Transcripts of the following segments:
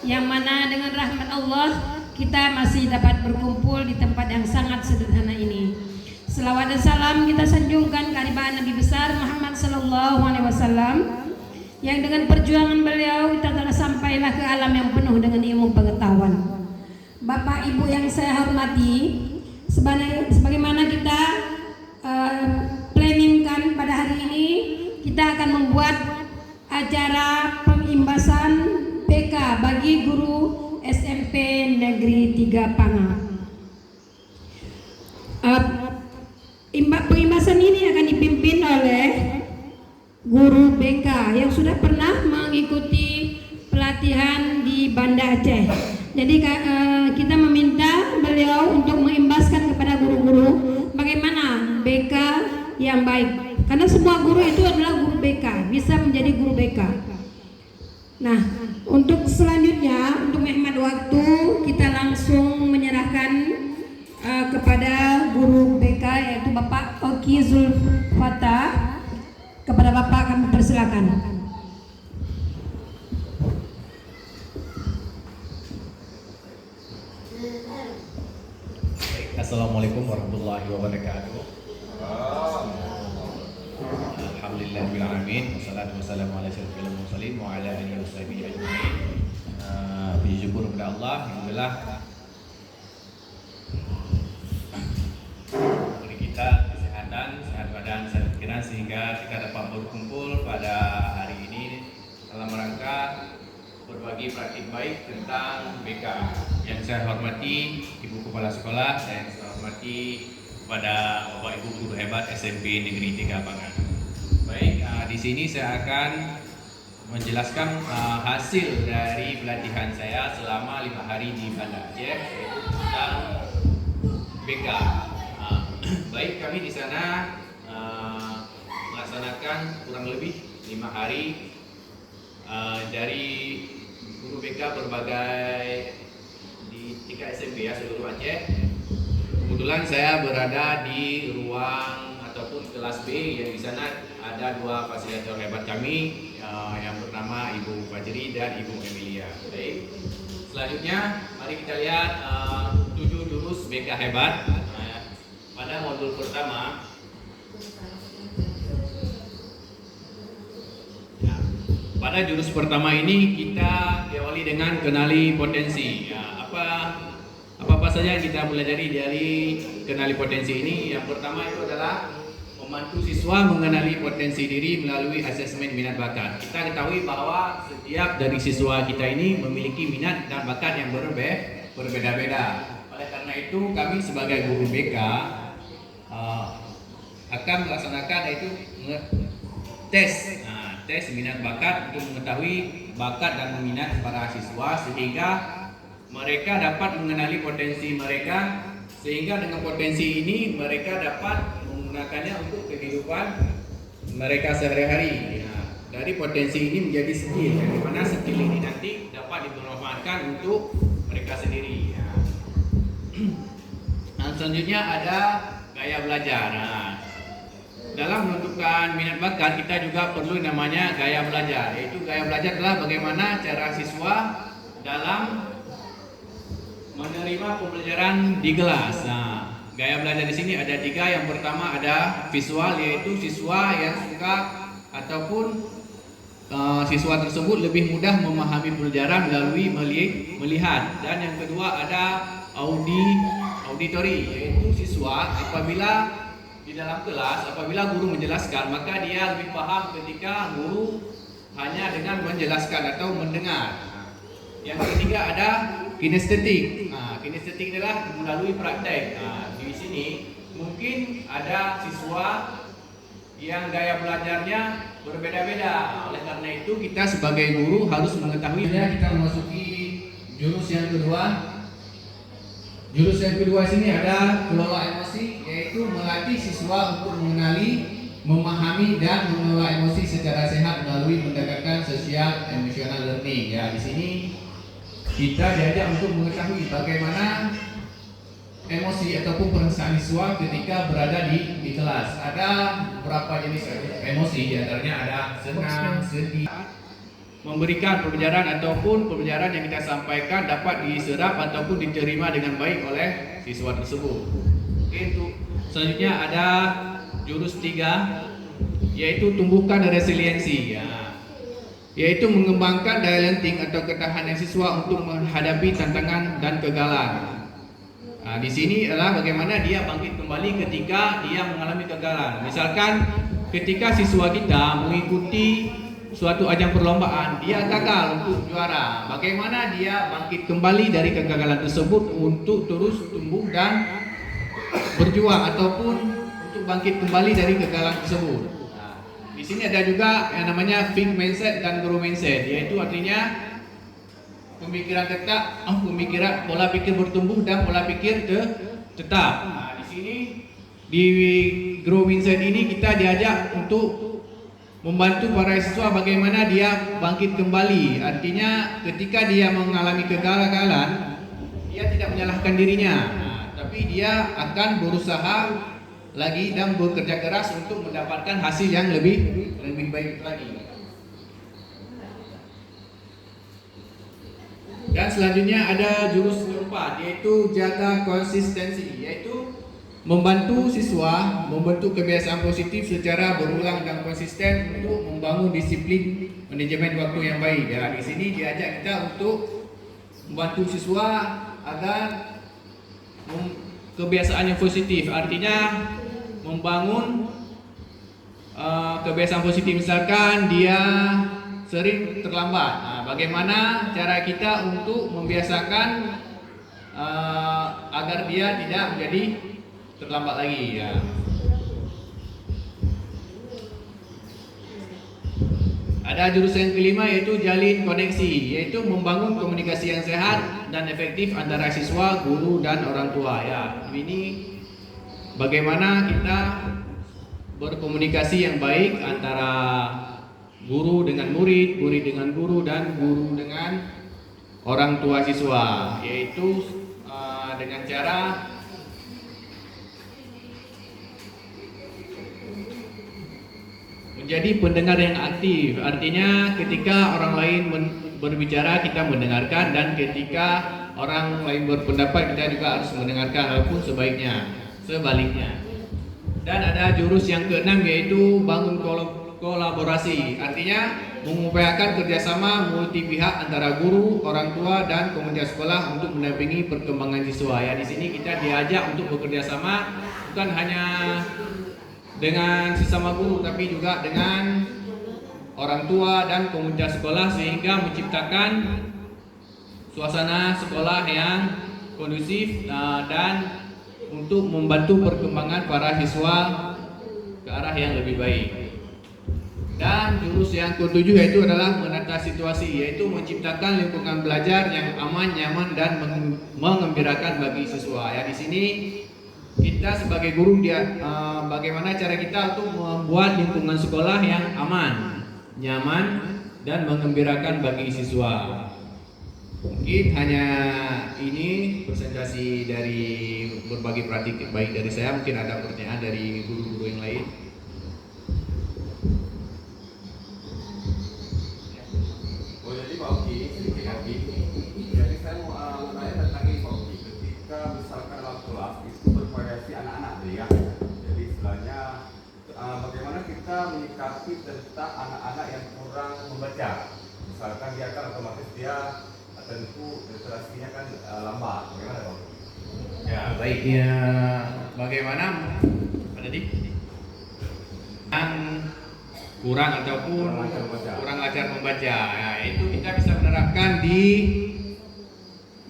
yang mana dengan rahmat Allah kita masih dapat berkumpul di tempat yang sangat sederhana ini. Selawat dan salam kita sanjungkan kehadiran Nabi besar Muhammad sallallahu alaihi wasallam yang dengan perjuangan beliau kita telah sampailah ke alam yang penuh dengan ilmu pengetahuan. Bapak Ibu yang saya hormati, sebagaimana kita planningkan pada hari ini, kita akan membuat acara pengimbasan PK bagi guru SMP Negeri 3 Panga. Pengimbasan ini akan dipimpin oleh guru BK yang sudah pernah mengikuti pelatihan di Banda Aceh. Jadi kita meminta beliau untuk mengimbaskan kepada guru-guru bagaimana BK yang baik. Karena semua guru itu adalah guru BK, bisa menjadi guru BK. Nah, untuk selanjutnya, untuk menghemat waktu, kita langsung menyerahkan kepada guru BK yaitu Bapak Oki Zulfata. Kepada Bapak kami persilakan. Assalamualaikum warahmatullahi wabarakatuh. Alhamdulillahirabbil alamin wassalatu wassalamu ala asyrofil mursalin wa ala alihi washabihi ajmain. Puji syukur kepada Allah yang telah memberi kita kesehatan, sehat badan, sehat pikiran sehingga kita dapat berkumpul pada hari ini dalam rangka berbagi praktik baik tentang BK. Yang saya hormati Ibu Kepala Sekolah dan saya hormati kepada Bapak Ibu guru hebat SMP Negeri 3 Panga. Baik, di sini saya akan menjelaskan hasil dari pelatihan saya selama 5 hari di Banda Aceh tentang BK. Baik, kami di sana melaksanakan kurang lebih 5 hari dari guru BK berbagai di 3 SMP ya seluruh Aceh. Kebetulan saya berada di ruang ataupun kelas B yang di sana ada 2 fasilitator hebat kami, yang pertama Ibu Fajri dan Ibu Emilia. Baik. Selanjutnya mari kita lihat 7 jurus BK hebat. Pada modul pertama pada jurus pertama ini kita diawali dengan kenali potensi. Apa saja yang kita pelajari dari kenali potensi ini? Yang pertama itu adalah membantu siswa mengenali potensi diri melalui asesmen minat bakat. Kita ketahui bahwa setiap dari siswa kita ini memiliki minat dan bakat yang berbeda-beda. Oleh karena itu kami sebagai guru BK akan melaksanakan yaitu tes minat bakat untuk mengetahui bakat dan minat para siswa sehingga mereka dapat mengenali potensi mereka, sehingga dengan potensi ini mereka dapat menggunakannya untuk kehidupan mereka sehari-hari. Dari potensi ini menjadi skill, di mana skill ini nanti dapat dimanfaatkan untuk mereka sendiri. Selanjutnya ada gaya belajar. Dalam menentukan minat bakat kita juga perlu namanya gaya belajar. Yaitu gaya belajar adalah bagaimana cara siswa dalam menerima pembelajaran di kelas. Gaya belajar di sini ada 3. Yang pertama ada visual, yaitu siswa yang suka ataupun siswa tersebut lebih mudah memahami pelajaran melalui melihat. Dan yang kedua ada auditory, yaitu siswa apabila di dalam kelas, apabila guru menjelaskan, maka dia lebih paham ketika guru hanya dengan menjelaskan atau mendengar. Yang ketiga ada kinestetik. Kinestetik adalah melalui praktek. Di sini mungkin ada siswa yang gaya belajarnya berbeda-beda. Oleh karena itu kita sebagai guru harus mengetahui. Kita memasuki jurus yang kedua. Jurus yang kedua sini ada kelola emosi, yaitu melatih siswa untuk mengenali, memahami dan mengelola emosi secara sehat melalui pendekatan sosial emotional learning. Ya, di sini kita diajak untuk mengetahui bagaimana emosi ataupun perasaan siswa ketika berada di kelas. Ada beberapa jenis emosi, diantaranya ada senang, sedih, memberikan pembelajaran ataupun pembelajaran yang kita sampaikan dapat diserap ataupun diterima dengan baik oleh siswa tersebut. Oke, untuk selanjutnya ada jurus 3, yaitu tumbuhkan resiliensi, yaitu mengembangkan daya lenting atau ketahanan siswa untuk menghadapi tantangan dan kegagalan. Di sini adalah bagaimana dia bangkit kembali ketika dia mengalami kegagalan. Misalkan ketika siswa kita mengikuti suatu ajang perlombaan, dia gagal untuk juara. Bagaimana dia bangkit kembali dari kegagalan tersebut untuk terus tumbuh dan berjuang ataupun untuk bangkit kembali dari kegagalan tersebut. Di sini ada juga yang namanya fixed mindset dan growth mindset, yaitu artinya pemikiran tetap, pemikiran pola pikir bertumbuh dan pola pikir tetap. Di sini di growth mindset ini kita diajak untuk membantu para siswa bagaimana dia bangkit kembali. Artinya ketika dia mengalami kegagalan, dia tidak menyalahkan dirinya, tapi dia akan berusaha lagi dan bekerja keras untuk mendapatkan hasil yang lebih baik lagi. Dan selanjutnya ada jurus keempat, yaitu jaga konsistensi, yaitu membantu siswa membentuk kebiasaan positif secara berulang dan konsisten untuk membangun disiplin manajemen waktu yang baik. Di sini diajak kita untuk membantu siswa agar kebiasaan yang positif, artinya membangun kebiasaan positif. Misalkan dia sering terlambat, bagaimana cara kita untuk membiasakan agar dia tidak menjadi terlambat lagi. Ada jurus yang kelima, yaitu jalin koneksi, yaitu membangun komunikasi yang sehat dan efektif antara siswa, guru, dan orang tua. Ini bagaimana kita berkomunikasi yang baik antara guru dengan murid, murid dengan guru, dan guru dengan orang tua siswa, yaitu dengan cara menjadi pendengar yang aktif. Artinya ketika orang lain berbicara kita mendengarkan, dan ketika orang lain berpendapat kita juga harus mendengarkan, walaupun sebaliknya. Dan ada jurus yang keenam, yaitu bangun kolaborasi, artinya mengupayakan kerjasama multi pihak antara guru, orang tua, dan komunitas sekolah untuk mendampingi perkembangan siswa. Di sini kita diajak untuk bekerja sama bukan hanya dengan sesama guru, tapi juga dengan orang tua dan komunitas sekolah, sehingga menciptakan suasana sekolah yang kondusif dan untuk membantu perkembangan para siswa ke arah yang lebih baik. Dan jurus yang ketujuh yaitu adalah menata situasi, yaitu menciptakan lingkungan belajar yang aman, nyaman, dan mengembirakan bagi siswa. Di sini kita sebagai guru bagaimana cara kita untuk membuat lingkungan sekolah yang aman, nyaman, dan mengembirakan bagi siswa. Mungkin hanya ini presentasi dari berbagi praktik baik dari saya. Mungkin ada pertanyaan dari guru-guru yang lain. Jadi Pak Oki, sedikit lagi. Jadi saya mau menanya tentang ini Pak Oki. Ketika misalkan dalam kelas itu bervariasi anak-anak ya. Jadi istilahnya bagaimana kita menyikapi tentang anak-anak yang kurang membaca. Misalkan dia kan otomatis dia tentu literasinya kan lambat. Bagaimana Pak? Baiknya bagaimana yang kurang ataupun kurang lancar membaca. Itu kita bisa menerapkan di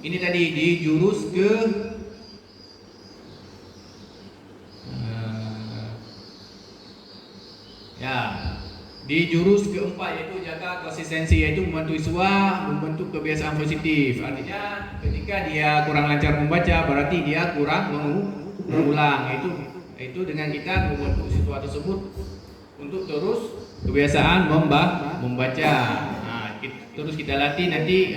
ini tadi, di jurus ke di jurus keempat, yaitu jaga konsistensi, yaitu membantu siswa membentuk kebiasaan positif. Artinya ketika dia kurang lancar membaca, berarti dia kurang mengulang. Itu dengan kita membantu siswa tersebut untuk terus kebiasaan membaca. Terus kita latih, nanti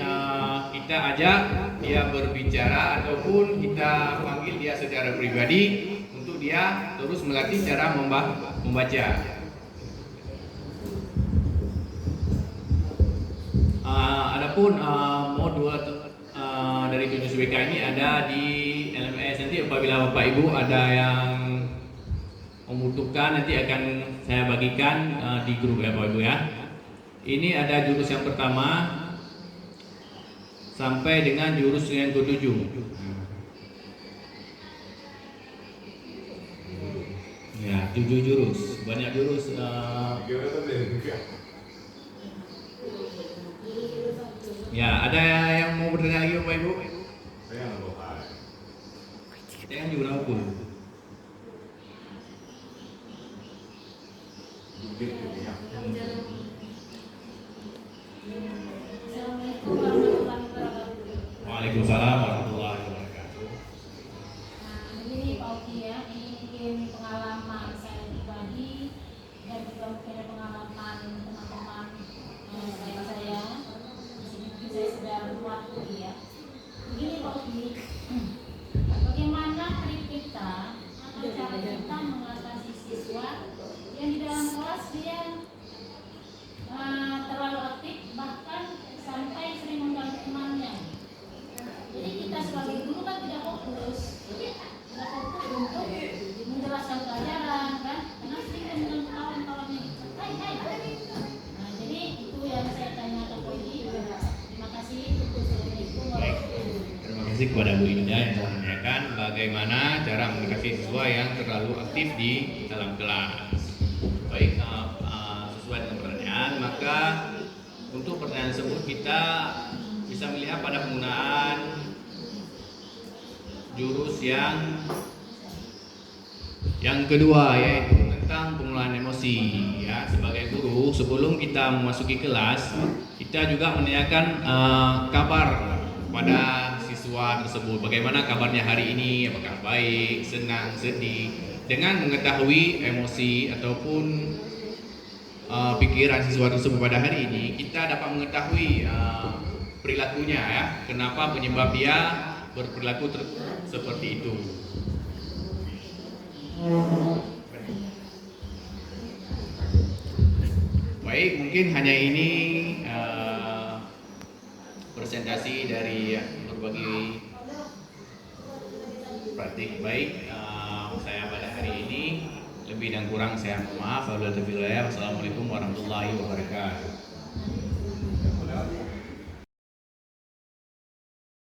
kita ajak dia berbicara ataupun kita panggil dia secara pribadi untuk dia terus melatih cara membaca. Adapun modul dari 7 SBK ini ada di LMS. Nanti apabila Bapak Ibu ada yang membutuhkan, nanti akan saya bagikan di grup ya Bapak Ibu ya. Ini ada jurus yang pertama sampai dengan jurus yang ke-7. Ya, 7 jurus. Banyak jurus. Ya, ada yang mau bertanya lagi Bapak Ibu? Jangan juga aku. Waalaikumsalam warahmatullahi wabarakatuh. Nah, ini Pak Oki ya, ini mungkin pengalaman saya pribadi dan juga mungkin ada pengalaman teman-teman saya. Di sini mungkin saya sudah buat ya. Begini Pak Oki, bagaimana trik kita atau cara kita mengatasi siswa yang di dalam kelas dia terlalu aktif bahkan sampai sering mengganggu temannya. Jadi kita sebagai guru kan tidak fokus untuk menjelaskan pelajaran kan, karena sering mengganggu kawan-kawannya. Nah, jadi itu yang saya tanya ke Bu Indi. Terima kasih. Baik, terima kasih kepada Bu Indah yang menanyakan bagaimana cara mengedukasi siswa yang terlalu aktif di dalam kelas. Baik, sesuai dengan pertanyaan, maka untuk pertanyaan tersebut kita bisa melihat pada penggunaan jurus yang kedua, yaitu tentang pengelolaan emosi. Ya, sebagai guru sebelum kita memasuki kelas, kita juga menanyakan kabar pada siswa tersebut. Bagaimana kabarnya hari ini? Apakah baik, senang, sedih? Dengan mengetahui emosi ataupun pikiran siswa tersebut pada hari ini, kita dapat mengetahui perilakunya ya. Kenapa penyebab dia berperilaku seperti itu. Baik, mungkin hanya ini presentasi dari berbagi praktik baik saya pada hari ini. Lebih dan kurang saya mohon maaf. Wassalamualaikum warahmatullahi wabarakatuh.